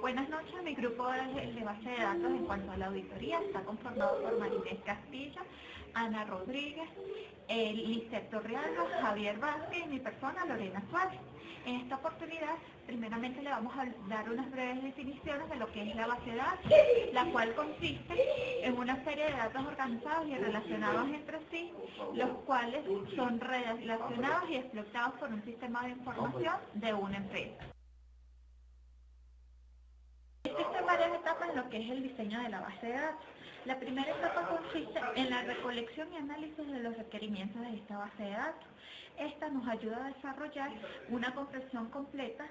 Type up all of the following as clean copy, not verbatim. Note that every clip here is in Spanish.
Buenas noches, mi grupo de base de datos en cuanto a la auditoría está conformado por Marinés Castillo, Ana Rodríguez, Lisette Torrialba, Javier Vázquez y mi persona, Lorena Suárez. En esta oportunidad, primeramente le vamos a dar unas breves definiciones de lo que es la base de datos, la cual consiste en una serie de datos organizados y relacionados entre sí, los cuales son relacionados y explotados por un sistema de información de una empresa. Existen varias etapas en lo que es el diseño de la base de datos. La primera etapa consiste en la recolección y análisis de los requerimientos de esta base de datos. Esta nos ayuda a desarrollar una comprensión completa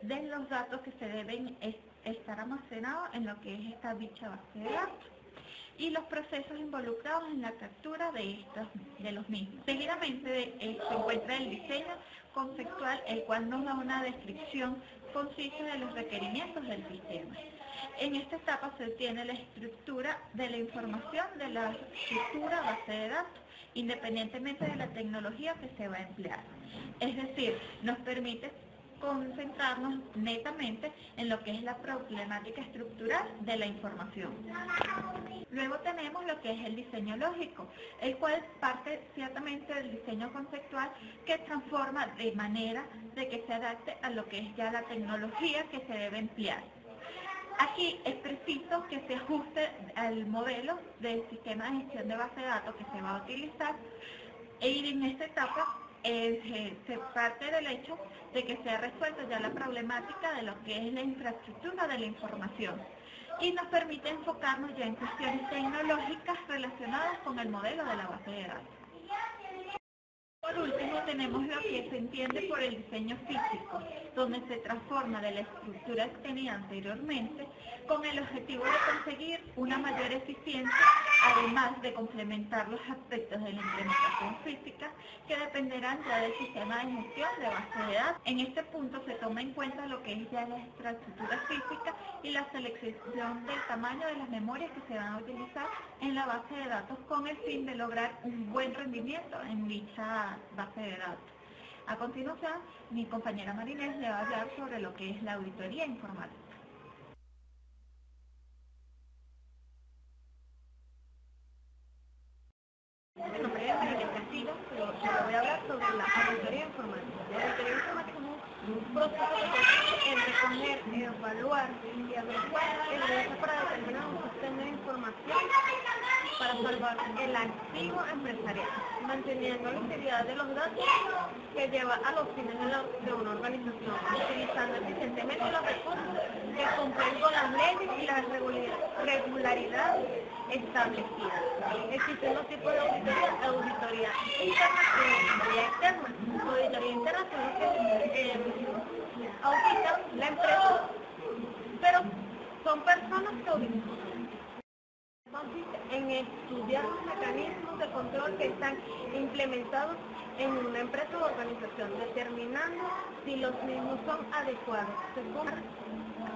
de los datos que se deben estar almacenados en lo que es esta dicha base de datos y los procesos involucrados en la captura de los mismos. Seguidamente se encuentra el diseño conceptual, el cual nos da una descripción concisa de los requerimientos del sistema. En esta etapa se obtiene la estructura de la información de la estructura base de datos, independientemente de la tecnología que se va a emplear. Es decir, nos permite concentrarnos netamente en lo que es la problemática estructural de la información. Luego tenemos lo que es el diseño lógico, el cual parte ciertamente del diseño conceptual que transforma de manera de que se adapte a lo que es ya la tecnología que se debe emplear. Aquí es preciso que se ajuste al modelo del sistema de gestión de base de datos que se va a utilizar y en esta etapa se parte del hecho de que se ha resuelto ya la problemática de lo que es la infraestructura de la información y nos permite enfocarnos ya en cuestiones tecnológicas relacionadas con el modelo de la base de datos. Por último, tenemos lo que se entiende por el diseño físico, donde se transforma de la estructura que tenía anteriormente con el objetivo de conseguir una mayor eficiencia, además de complementar los aspectos de la implementación física que dependerán ya del sistema de gestión de base de datos. En este punto se toma en cuenta lo que es ya la infraestructura física y la selección del tamaño de las memorias que se van a utilizar en la base de datos con el fin de lograr un buen rendimiento en dicha base de datos. A continuación, mi compañera Marinés le va a hablar sobre lo que es la auditoría informática. Mi nombre es Marinés Castillo, yo voy a hablar sobre la auditoría informática. La auditoría informática es un proceso que consiste en recoger, evaluar y adecuar evidencia para determinar un sistema de información para salvar el activo empresarial, manteniendo la integridad de los datos que lleva a los fines de una organización, utilizando eficientemente los recursos que cumplen con las leyes y las regularidades establecidas. Existen dos tipos de auditoría: auditoría interna y auditoría externa. Auditoría interna son los que auditan la empresa, pero son personas que auditan. Consiste en estudiar los mecanismos de control que están implementados en una empresa o organización, determinando si los mismos son adecuados según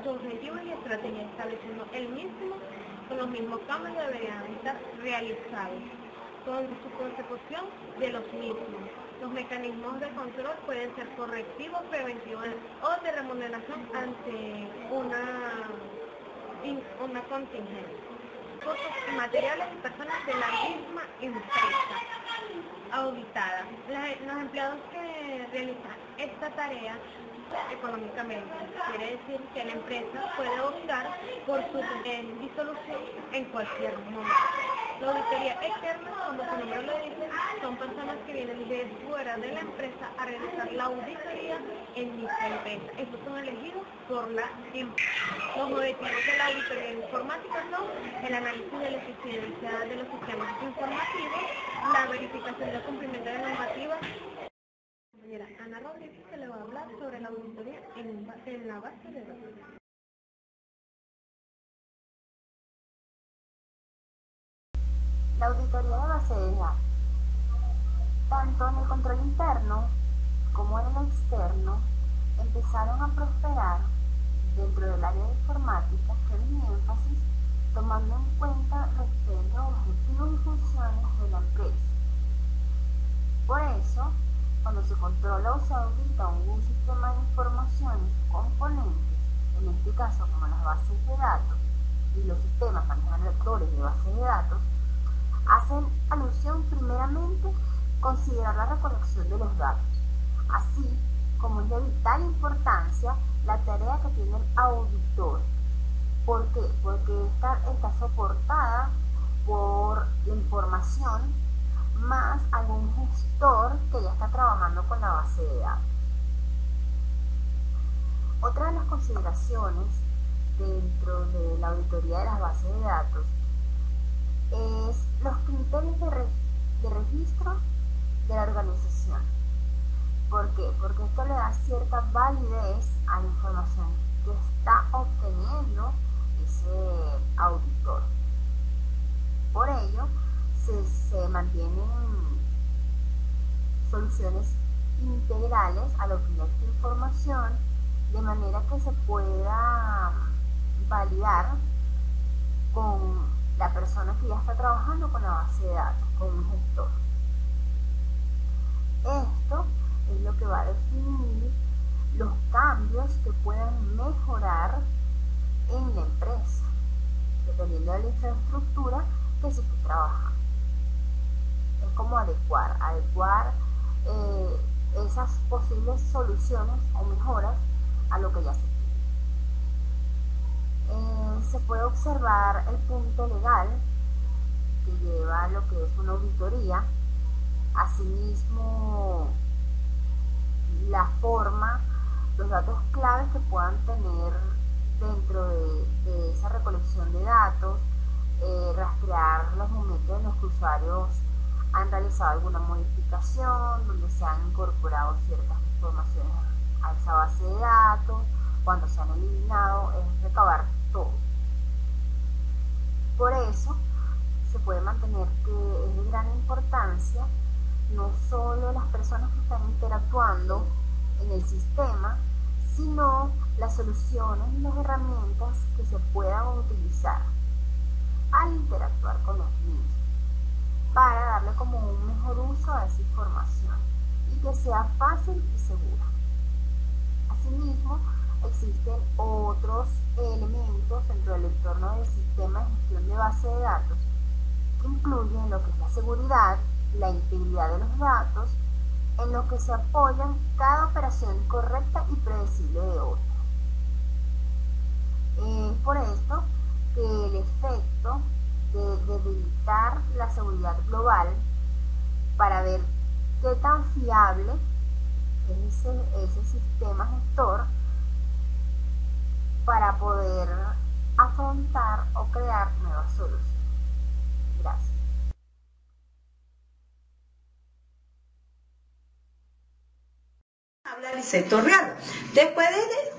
sus objetivos y estrategias, estableciendo con los mismos cambios deberían estar realizados, con su consecución de los mismos. Los mecanismos de control pueden ser correctivos, preventivos o de remuneración ante una contingencia. Y materiales y personas de la misma empresa auditada. Los empleados que realizan esta tarea económicamente, quiere decir que la empresa puede optar por su disolución en cualquier momento. La auditoría externa, como su nombre lo dice, son personas que vienen de fuera de la empresa a realizar la auditoría en dicha empresa. Estos son elegidos por la empresa. Los objetivos de la auditoría informática son el análisis de la eficiencia de los sistemas informativos, la verificación del cumplimiento de normativas. Compañera Ana Rodríguez se le va a hablar sobre la auditoría en la base de datos. La auditoría de base de datos, tanto en el control interno como en el externo, empezaron a prosperar dentro del área de informática, con énfasis tomando en cuenta los diferentes objetivos y funciones de la empresa. Por eso, cuando se controla o se audita un sistema de información y sus componentes, en este caso como las bases de datos y los sistemas manejadores de bases de datos, hacen alusión primeramente a considerar la recolección de los datos, así como es de vital importancia la tarea que tiene el auditor. ¿Por qué? Porque esta está soportada por la información más algún gestor que ya está trabajando con la base de datos. Otra de las consideraciones dentro de la auditoría de las bases de datos es los criterios de registro de la organización. ¿Por qué? Porque esto le da cierta validez a la información que está obteniendo ese auditor. Por ello, se mantienen soluciones integrales a lo que es esta información, de manera que se pueda validar con la persona que ya está trabajando con la base de datos, con un gestor. Esto es lo que va a definir los cambios que puedan mejorar en la empresa, dependiendo de la infraestructura que se esté trabajando. Es como adecuar esas posibles soluciones o mejoras a lo que ya se tiene. Se puede observar el punto legal que lleva a lo que es una auditoría, asimismo la forma, los datos claves que puedan tener dentro de esa recolección de datos, rastrear los momentos en los que usuarios han realizado alguna modificación, donde se han incorporado ciertas informaciones a esa base de datos, cuando se han eliminado, es recabar todo. Por eso se puede mantener que es de gran importancia no solo las personas que están interactuando en el sistema, sino las soluciones y las herramientas que se puedan utilizar al interactuar con los mismos, para darle como un mejor uso a esa información y que sea fácil y segura. Asimismo, existen otros elementos dentro del entorno del sistema de gestión de base de datos que incluyen lo que es la seguridad, la integridad de los datos, en lo que se apoyan cada operación correcta y predecible de otra. Es por esto que el efecto de debilitar la seguridad global para ver qué tan fiable es ese sistema gestor para poder afrontar o crear nuevas soluciones. Gracias. Habla Lisette Torreal. Después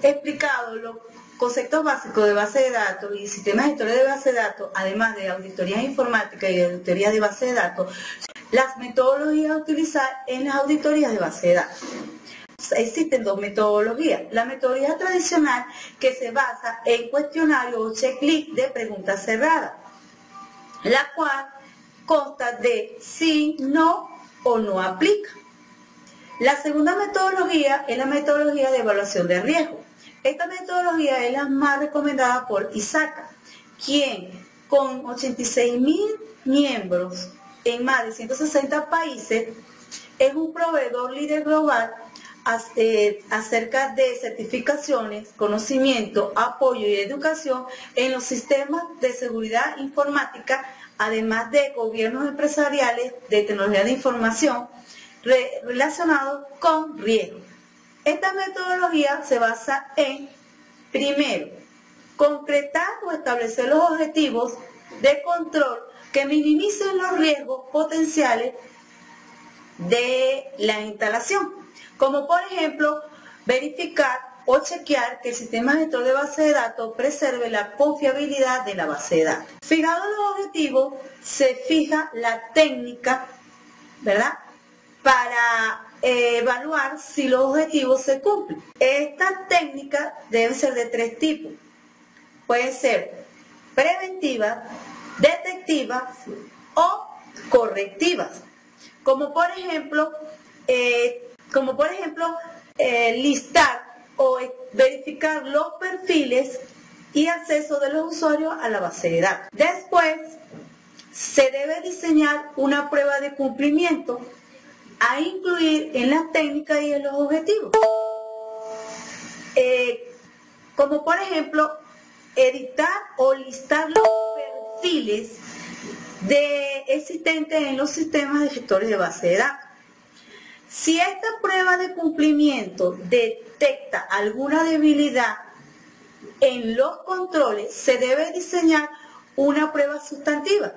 de explicado los conceptos básicos de base de datos y sistemas gestores de base de datos, además de auditorías informáticas y auditorías de base de datos, las metodologías a utilizar en las auditorías de base de datos. Existen dos metodologías. La metodología tradicional, que se basa en cuestionario o checklist de preguntas cerradas, la cual consta de sí, no o no aplica. La segunda metodología es la metodología de evaluación de riesgo. Esta metodología es la más recomendada por ISACA, quien con 86.000 miembros en más de 160 países es un proveedor líder global acerca de certificaciones, conocimiento, apoyo y educación en los sistemas de seguridad informática, además de gobiernos empresariales de tecnología de información relacionados con riesgo. Esta metodología se basa en, primero, concretar o establecer los objetivos de control que minimicen los riesgos potenciales de la instalación, como por ejemplo, verificar o chequear que el sistema gestor de base de datos preserve la confiabilidad de la base de datos. Fijados los objetivos, se fija la técnica, ¿verdad?, para evaluar si los objetivos se cumplen. Esta técnica debe ser de tres tipos. Puede ser preventiva, detectiva o correctivas. Como por ejemplo, listar o verificar los perfiles y acceso de los usuarios a la base de datos. Después, se debe diseñar una prueba de cumplimiento a incluir en las técnicas y en los objetivos. Como por ejemplo, editar o listar los perfiles existentes en los sistemas de gestores de base de datos. Si esta prueba de cumplimiento detecta alguna debilidad en los controles, se debe diseñar una prueba sustantiva,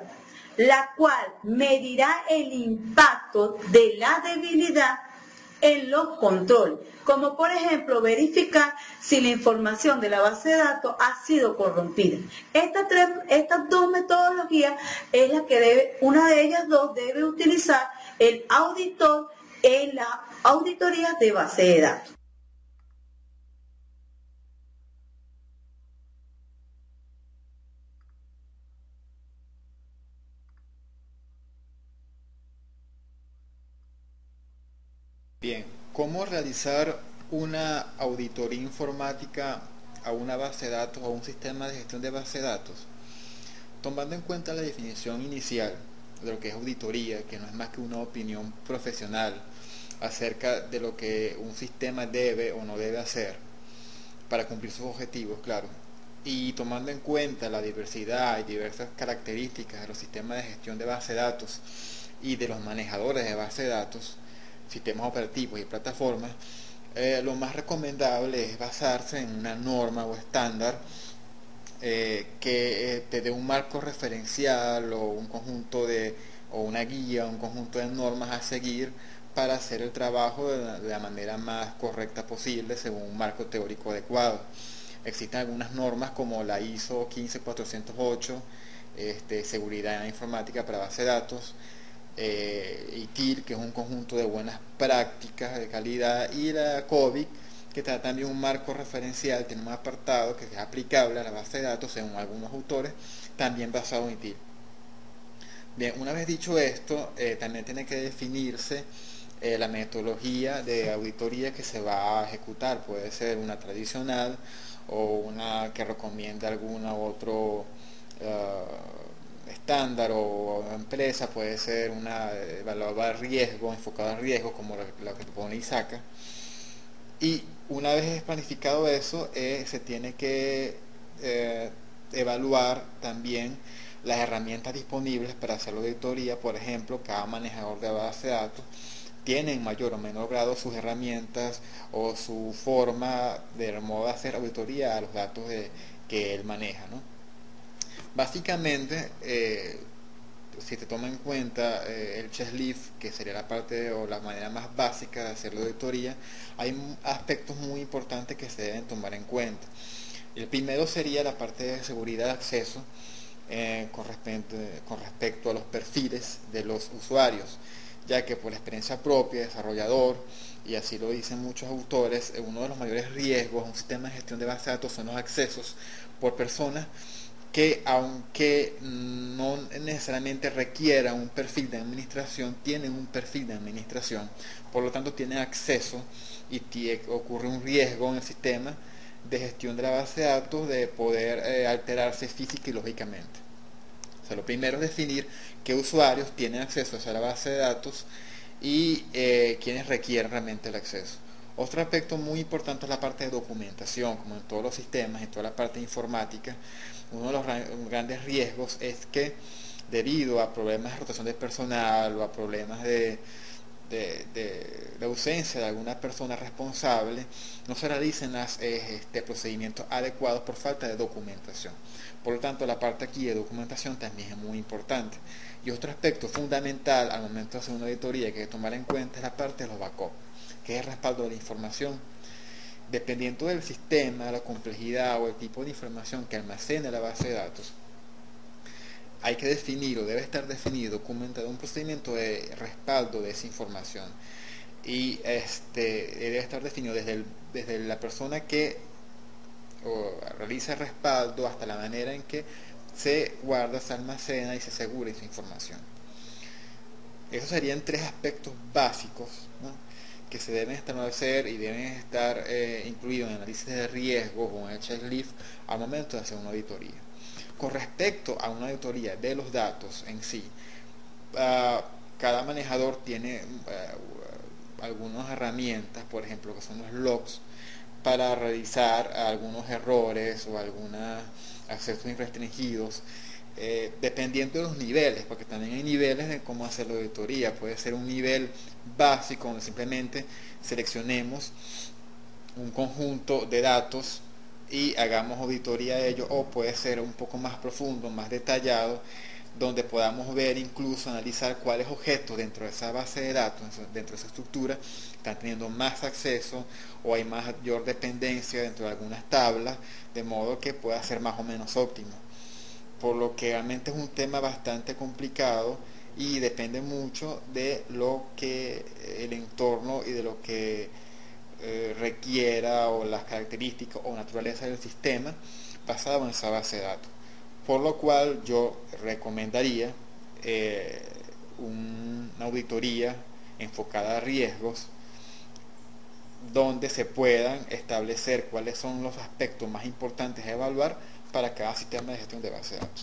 la cual medirá el impacto de la debilidad en los controles, como por ejemplo verificar si la información de la base de datos ha sido corrompida. Estas dos metodologías es la que una de ellas dos debe utilizar el auditor en la auditoría de base de datos. Bien, ¿cómo realizar una auditoría informática a una base de datos o a un sistema de gestión de base de datos? Tomando en cuenta la definición inicial de lo que es auditoría, que no es más que una opinión profesional acerca de lo que un sistema debe o no debe hacer para cumplir sus objetivos, claro, y tomando en cuenta la diversidad y diversas características de los sistemas de gestión de base de datos y de los manejadores de base de datos, sistemas operativos y plataformas, lo más recomendable es basarse en una norma o estándar que te dé un marco referencial o un conjunto o una guía, un conjunto de normas a seguir para hacer el trabajo de la manera más correcta posible según un marco teórico adecuado. Existen algunas normas como la ISO 15408, seguridad informática para base de datos, ITIL, que es un conjunto de buenas prácticas de calidad, y la COVID, que trata también un marco referencial, tiene un apartado que es aplicable a la base de datos según algunos autores, también basado en ITIL. Bien, una vez dicho esto, también tiene que definirse la metodología de auditoría que se va a ejecutar. Puede ser una tradicional o una que recomienda alguna otro estándar o empresa. Puede ser una evaluada riesgo, enfocada al riesgo, como la que pone ISACA. Y una vez planificado eso, se tiene que evaluar también las herramientas disponibles para hacer la auditoría. Por ejemplo, cada manejador de base de datos tiene en mayor o menor grado sus herramientas o su forma de modo de hacer auditoría a los datos que él maneja, ¿no? Básicamente, si te toma en cuenta el checklist, que sería la parte o la manera más básica de hacer la auditoría, hay aspectos muy importantes que se deben tomar en cuenta. El primero sería la parte de seguridad de acceso con respecto a los perfiles de los usuarios, ya que por experiencia propia, desarrollador, y así lo dicen muchos autores, uno de los mayores riesgos a un sistema de gestión de base de datos son los accesos por personas que, aunque no necesariamente requiera un perfil de administración, tienen un perfil de administración, por lo tanto tienen acceso y ocurre un riesgo en el sistema de gestión de la base de datos de poder alterarse física y lógicamente. O sea, lo primero es definir qué usuarios tienen acceso a la base de datos y quienes requieren realmente el acceso. Otro aspecto muy importante es la parte de documentación, como en todos los sistemas, en toda la parte informática. Uno de los grandes riesgos es que debido a problemas de rotación de personal o a problemas de ausencia de alguna persona responsable, no se realicen los procedimientos adecuados por falta de documentación. Por lo tanto, la parte aquí de documentación también es muy importante. Y otro aspecto fundamental al momento de hacer una auditoría que hay que tomar en cuenta es la parte de los backups, que es el respaldo de la información. Dependiendo del sistema, la complejidad o el tipo de información que almacena la base de datos, hay que definir o debe estar definido, documentado un procedimiento de respaldo de esa información. Y debe estar definido desde la persona que realiza el respaldo hasta la manera en que se guarda, se almacena y se asegura esa información. Esos serían tres aspectos básicos, ¿no?, que se deben establecer y deben estar incluidos en el análisis de riesgos o en el checklist al momento de hacer una auditoría. Con respecto a una auditoría de los datos en sí, cada manejador tiene algunas herramientas, por ejemplo, que son los logs, para realizar algunos errores o algunos accesos irrestringidos, dependiendo de los niveles, porque también hay niveles de cómo hacer la auditoría. Puede ser un nivel básico donde simplemente seleccionemos un conjunto de datos y hagamos auditoría de ello, o puede ser un poco más profundo, más detallado, donde podamos ver, incluso analizar cuáles objetos dentro de esa base de datos, dentro de esa estructura, están teniendo más acceso o hay mayor dependencia dentro de algunas tablas, de modo que pueda ser más o menos óptimo. Por lo que realmente es un tema bastante complicado y depende mucho de lo que el entorno y de lo que requiera, o las características o naturaleza del sistema basado en esa base de datos. Por lo cual yo recomendaría una auditoría enfocada a riesgos, donde se puedan establecer cuáles son los aspectos más importantes a evaluar para cada sistema de gestión de base de datos.